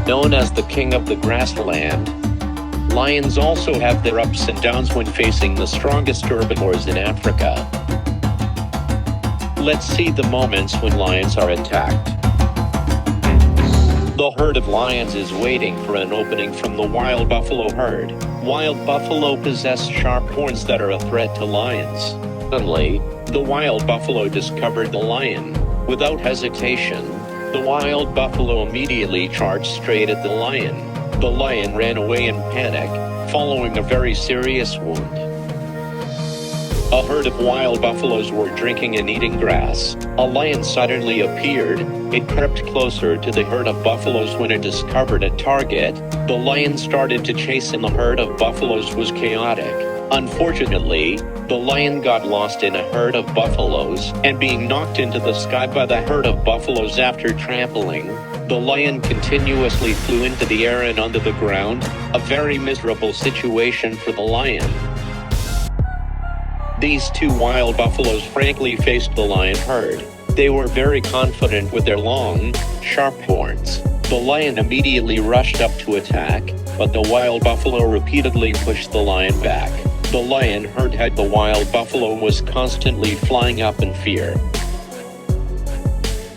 Known as the king of the grassland, lions also have their ups and downs when facing the strongest herbivores in Africa. Let's see the moments when lions are attacked. The herd of lions is waiting for an opening from the wild buffalo herd. Wild buffalo possess sharp horns that are a threat to lions. Suddenly, the wild buffalo discovered the lion. Without hesitation, the wild buffalo immediately charged straight at the lion. The lion ran away in panic, following a very serious wound. A herd of wild buffaloes were drinking and eating grass. A lion suddenly appeared. It crept closer to the herd of buffaloes when it discovered a target. The lion started to chase and the herd of buffaloes was chaotic. Unfortunately, the lion got lost in a herd of buffaloes and being knocked into the sky by the herd of buffaloes after trampling. The lion continuously flew into the air and onto the ground, a very miserable situation for the lion. These two wild buffaloes frankly faced the lion herd. They were very confident with their long, sharp horns. The lion immediately rushed up to attack, but the wild buffalo repeatedly pushed the lion back. The lion herd had the wild buffalo was constantly flying up in fear.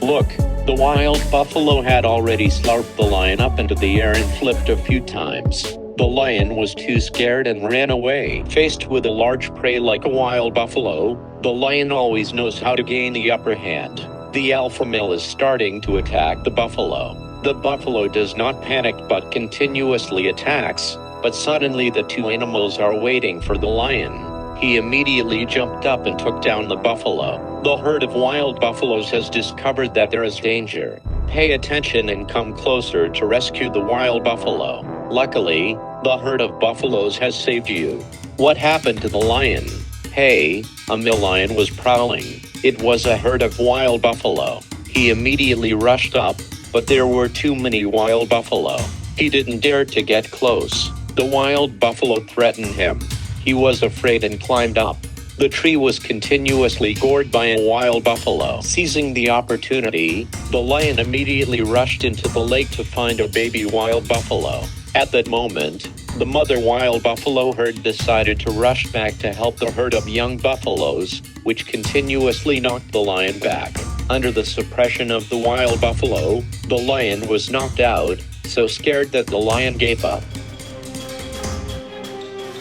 Look, the wild buffalo had already slurped the lion up into the air and flipped a few times. The lion was too scared and ran away. Faced with a large prey like a wild buffalo, the lion always knows how to gain the upper hand. The alpha male is starting to attack the buffalo. The buffalo does not panic but continuously attacks, but suddenly the two animals are waiting for the lion. He immediately jumped up and took down the buffalo. The herd of wild buffaloes has discovered that there is danger. Pay attention and come closer to rescue the wild buffalo. Luckily, the herd of buffaloes has saved you. What happened to the lion? Hey, a male lion was prowling. It was a herd of wild buffalo. He immediately rushed up, but there were too many wild buffalo. He didn't dare to get close. The wild buffalo threatened him. He was afraid and climbed up. The tree was continuously gored by a wild buffalo. Seizing the opportunity, the lion immediately rushed into the lake to find a baby wild buffalo. At that moment, the mother wild buffalo herd decided to rush back to help the herd of young buffaloes, which continuously knocked the lion back. Under the suppression of the wild buffalo, the lion was knocked out, so scared that the lion gave up.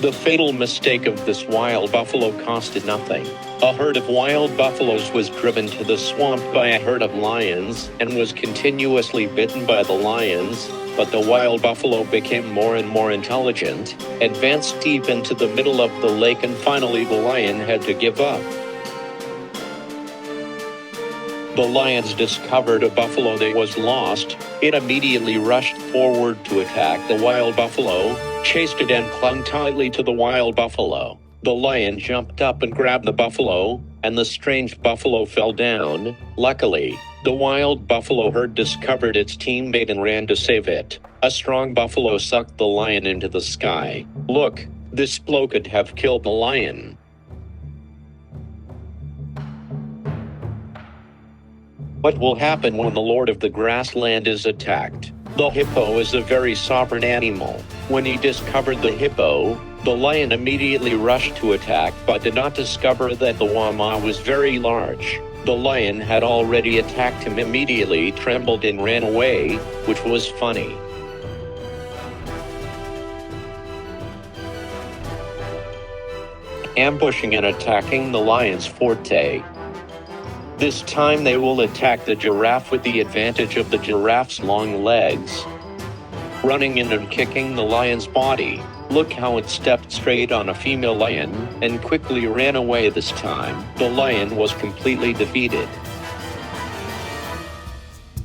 The fatal mistake of this wild buffalo costed nothing. A herd of wild buffaloes was driven to the swamp by a herd of lions and was continuously bitten by the lions, but the wild buffalo became more and more intelligent, advanced deep into the middle of the lake, and finally the lion had to give up. The lions discovered a buffalo that was lost. It immediately rushed forward to attack the wild buffalo, chased it and clung tightly to the wild buffalo. The lion jumped up and grabbed the buffalo, and the strange buffalo fell down. Luckily, the wild buffalo herd discovered its teammate and ran to save it. A strong buffalo sucked the lion into the sky. Look, this blow could have killed the lion. What will happen when the Lord of the Grassland is attacked? The hippo is a very sovereign animal. When he discovered the hippo, the lion immediately rushed to attack but did not discover that the llama was very large. The lion had already attacked him, immediately trembled and ran away, which was funny. Ambushing and attacking the lion's forte. This time they will attack the giraffe with the advantage of the giraffe's long legs. Running in and kicking the lion's body. Look how it stepped straight on a female lion and quickly ran away this time. The lion was completely defeated.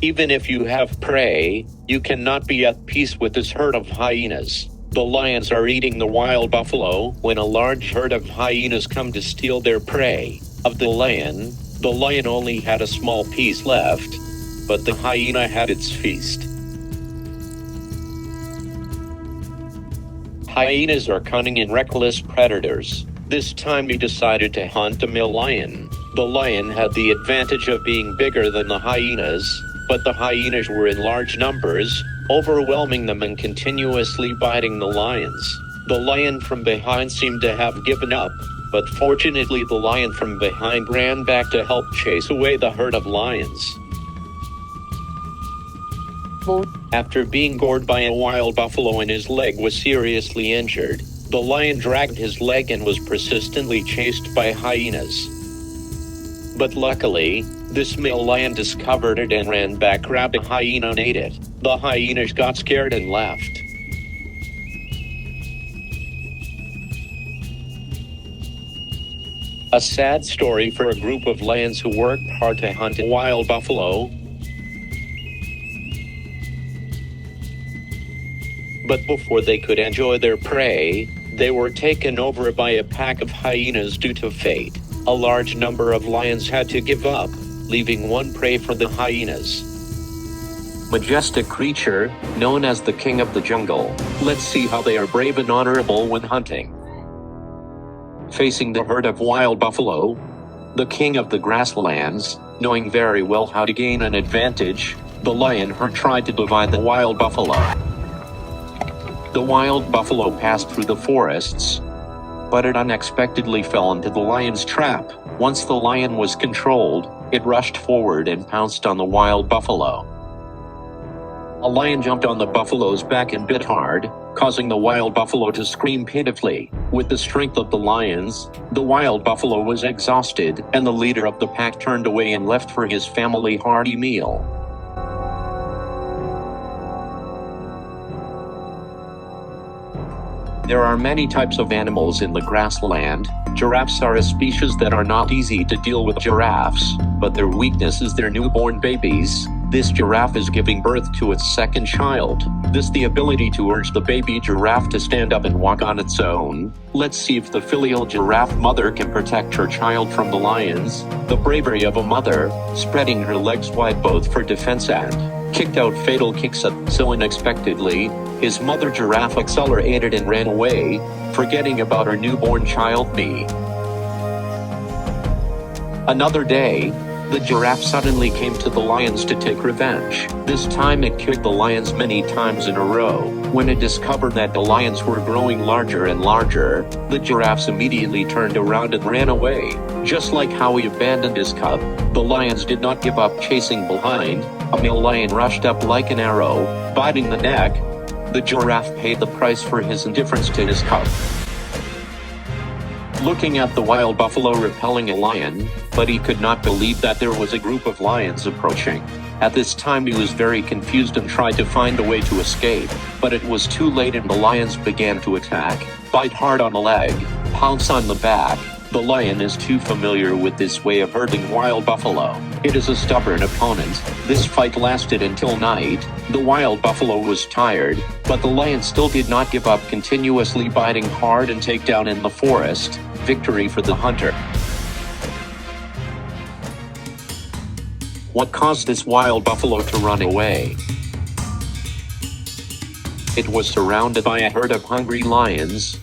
Even if you have prey, you cannot be at peace with this herd of hyenas. The lions are eating the wild buffalo when a large herd of hyenas come to steal their prey. Of the lion only had a small piece left, but the hyena had its feast. Hyenas are cunning and reckless predators. This time he decided to hunt a male lion. The lion had the advantage of being bigger than the hyenas, but the hyenas were in large numbers, overwhelming them and continuously biting the lions. The lion from behind seemed to have given up, but fortunately the lion from behind ran back to help chase away the herd of lions. After being gored by a wild buffalo and his leg was seriously injured, the lion dragged his leg and was persistently chased by hyenas. But luckily, this male lion discovered it and ran back, grabbed a hyena and ate it. The hyenas got scared and left. A sad story for a group of lions who worked hard to hunt a wild buffalo. But before they could enjoy their prey, they were taken over by a pack of hyenas due to fate. A large number of lions had to give up, leaving one prey for the hyenas. Majestic creature, known as the king of the jungle. Let's see how they are brave and honorable when hunting. Facing the herd of wild buffalo, the king of the grasslands, knowing very well how to gain an advantage, the lion herd tried to divide the wild buffalo. The wild buffalo passed through the forests, but it unexpectedly fell into the lion's trap. Once the lion was controlled, it rushed forward and pounced on the wild buffalo. A lion jumped on the buffalo's back and bit hard, causing the wild buffalo to scream pitifully. With the strength of the lions, the wild buffalo was exhausted, and the leader of the pack turned away and left for his family hearty meal. There are many types of animals in the grassland. Giraffes are a species that are not easy to deal with giraffes, but their weakness is their newborn babies. This giraffe is giving birth to its second child. This the ability to urge the baby giraffe to stand up and walk on its own. Let's see if the filial giraffe mother can protect her child from the lions. The bravery of a mother, spreading her legs wide both for defense and kicked out fatal kicks so unexpectedly, his mother giraffe accelerated and ran away, forgetting about her newborn child Me. Another day, the giraffe suddenly came to the lions to take revenge. This time it kicked the lions many times in a row. When it discovered that the lions were growing larger and larger, the giraffes immediately turned around and ran away. Just like how he abandoned his cub, the lions did not give up chasing behind. A male lion rushed up like an arrow, biting the neck. The giraffe paid the price for his indifference to his cub. Looking at the wild buffalo repelling a lion, but he could not believe that there was a group of lions approaching. At this time he was very confused and tried to find a way to escape, but it was too late and the lions began to attack, bite hard on the leg, pounce on the back. The lion is too familiar with this way of herding wild buffalo. It is a stubborn opponent. This fight lasted until night. The wild buffalo was tired, but the lion still did not give up, continuously biting hard and take down in the forest. Victory for the hunter. What caused this wild buffalo to run away? It was surrounded by a herd of hungry lions,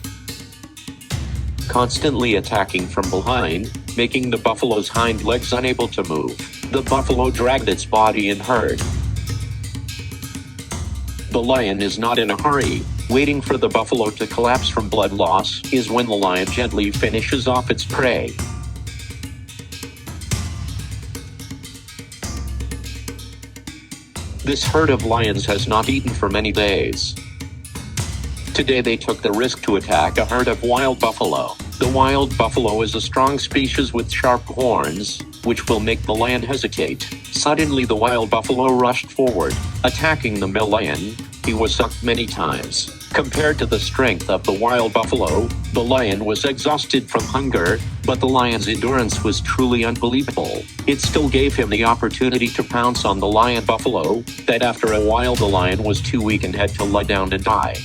constantly attacking from behind, making the buffalo's hind legs unable to move. The buffalo dragged its body and herd. The lion is not in a hurry. Waiting for the buffalo to collapse from blood loss is when the lion gently finishes off its prey. This herd of lions has not eaten for many days. Today they took the risk to attack a herd of wild buffalo. The wild buffalo is a strong species with sharp horns, which will make the lion hesitate. Suddenly the wild buffalo rushed forward, attacking the male lion. He was sucked many times. Compared to the strength of the wild buffalo, the lion was exhausted from hunger, but the lion's endurance was truly unbelievable. It still gave him the opportunity to pounce on the lion buffalo, that after a while the lion was too weak and had to lie down and die.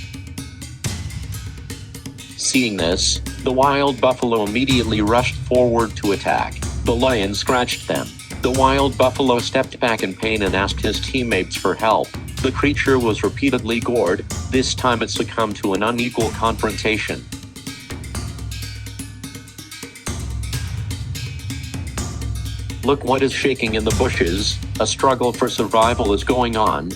Seeing this, the wild buffalo immediately rushed forward to attack. The lion scratched them. The wild buffalo stepped back in pain and asked his teammates for help. The creature was repeatedly gored. This time it succumbed to an unequal confrontation. Look what is shaking in the bushes. A struggle for survival is going on.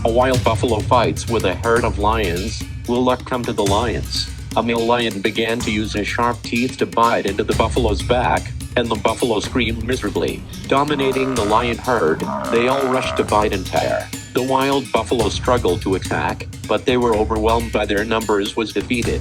A wild buffalo fights with a herd of lions. Will luck come to the lions? A male lion began to use his sharp teeth to bite into the buffalo's back, and the buffalo screamed miserably. Dominating the lion herd, they all rushed to bite and tear. The wild buffalo struggled to attack, but they were overwhelmed by their numbers was defeated.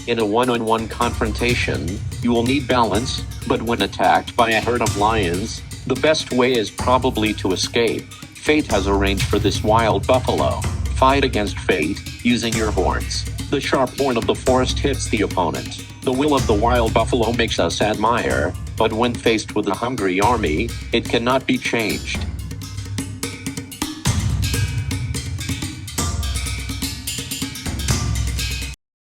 In a one-on-one confrontation, you will need balance, but when attacked by a herd of lions, the best way is probably to escape. Fate has arranged for this wild buffalo. Fight against fate, using your horns. The sharp horn of the forest hits the opponent. The will of the wild buffalo makes us admire, but when faced with a hungry army, it cannot be changed.